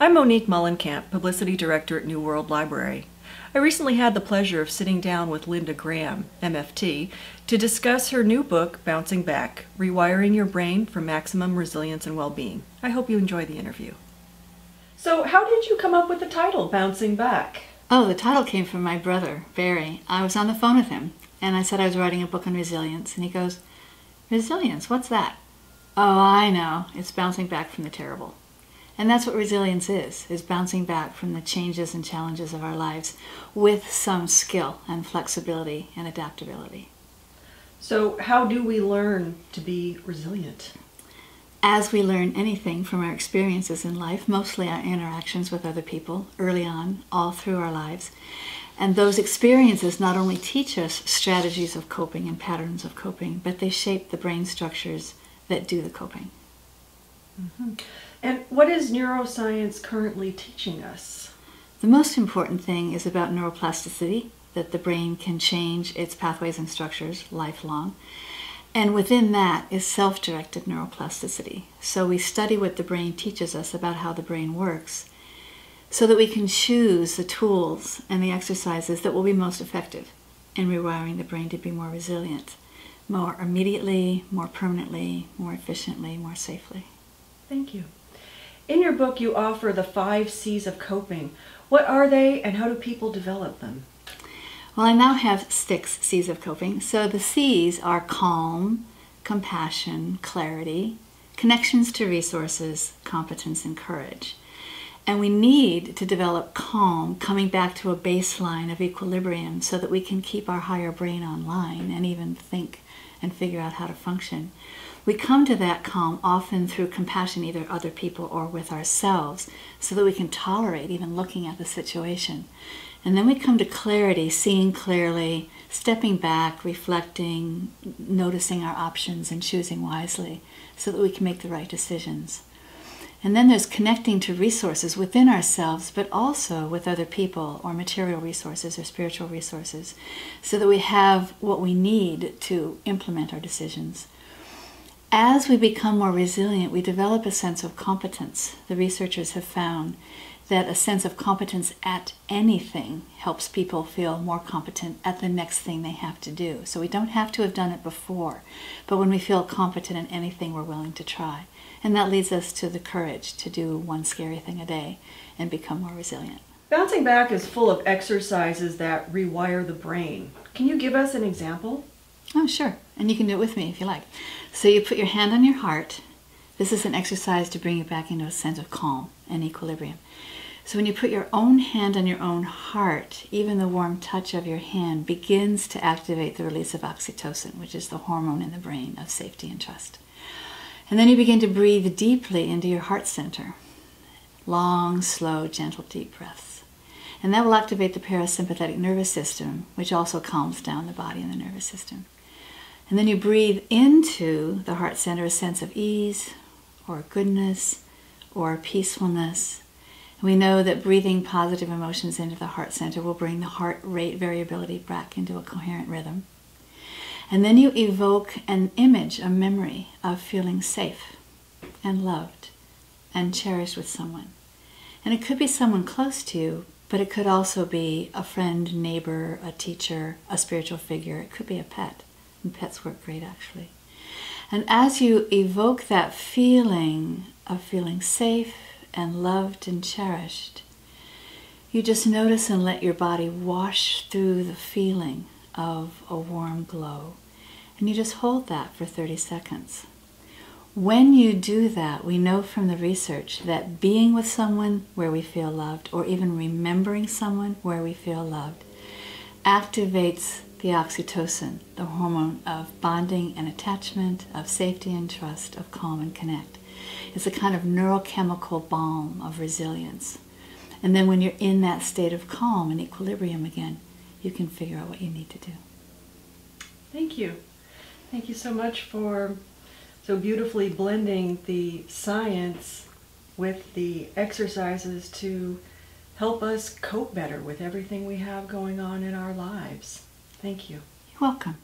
I'm Monique Mullenkamp, Publicity Director at New World Library. I recently had the pleasure of sitting down with Linda Graham, MFT, to discuss her new book, Bouncing Back, Rewiring Your Brain for Maximum Resilience and Well-Being. I hope you enjoy the interview. So how did you come up with the title, Bouncing Back? Oh, the title came from my brother, Barry. I was on the phone with him, and I said I was writing a book on resilience, and he goes, "Resilience, what's that?" "Oh, I know. It's bouncing back from the terrible." And that's what resilience is bouncing back from the changes and challenges of our lives with some skill and flexibility and adaptability. So how do we learn to be resilient? As we learn anything from our experiences in life, mostly our interactions with other people early on, all through our lives. And those experiences not only teach us strategies of coping and patterns of coping, but they shape the brain structures that do the coping. Mm-hmm. And what is neuroscience currently teaching us? The most important thing is about neuroplasticity, that the brain can change its pathways and structures lifelong. And within that is self-directed neuroplasticity. So we study what the brain teaches us about how the brain works so that we can choose the tools and the exercises that will be most effective in rewiring the brain to be more resilient, more immediately, more permanently, more efficiently, more safely. Thank you. In your book, you offer the 5 C's of coping. What are they and how do people develop them? Well, I now have 6 C's of coping. So the C's are calm, compassion, clarity, connections to resources, competence, and courage. And we need to develop calm, coming back to a baseline of equilibrium so that we can keep our higher brain online and even think and figure out how to function. We come to that calm often through compassion, either other people or with ourselves, so that we can tolerate even looking at the situation. And then we come to clarity, seeing clearly, stepping back, reflecting, noticing our options and choosing wisely so that we can make the right decisions. And then there's connecting to resources within ourselves, but also with other people or material resources or spiritual resources, so that we have what we need to implement our decisions. As we become more resilient, we develop a sense of competence. The researchers have found that a sense of competence at anything helps people feel more competent at the next thing they have to do. So we don't have to have done it before, but when we feel competent in anything, we're willing to try. And that leads us to the courage to do one scary thing a day and become more resilient. Bouncing Back is full of exercises that rewire the brain. Can you give us an example? Oh, sure. And you can do it with me if you like. So you put your hand on your heart. This is an exercise to bring you back into a sense of calm and equilibrium. So when you put your own hand on your own heart, even the warm touch of your hand begins to activate the release of oxytocin, which is the hormone in the brain of safety and trust. And then you begin to breathe deeply into your heart center. Long, slow, gentle, deep breaths. And that will activate the parasympathetic nervous system, which also calms down the body and the nervous system. And then you breathe into the heart center a sense of ease, or goodness, or peacefulness. And we know that breathing positive emotions into the heart center will bring the heart rate variability back into a coherent rhythm. And then you evoke an image, a memory of feeling safe and loved and cherished with someone. And it could be someone close to you, but it could also be a friend, neighbor, a teacher, a spiritual figure. It could be a pet. And pets work great, actually. And as you evoke that feeling of feeling safe and loved and cherished, you just notice and let your body wash through the feeling of a warm glow. And you just hold that for 30 seconds. When you do that, we know from the research that being with someone where we feel loved, or even remembering someone where we feel loved, activates the oxytocin, the hormone of bonding and attachment, of safety and trust, of calm and connect. It's a kind of neurochemical balm of resilience. And then when you're in that state of calm and equilibrium again, you can figure out what you need to do. Thank you. Thank you so much for so beautifully blending the science with the exercises to help us cope better with everything we have going on in our lives. Thank you. You're welcome.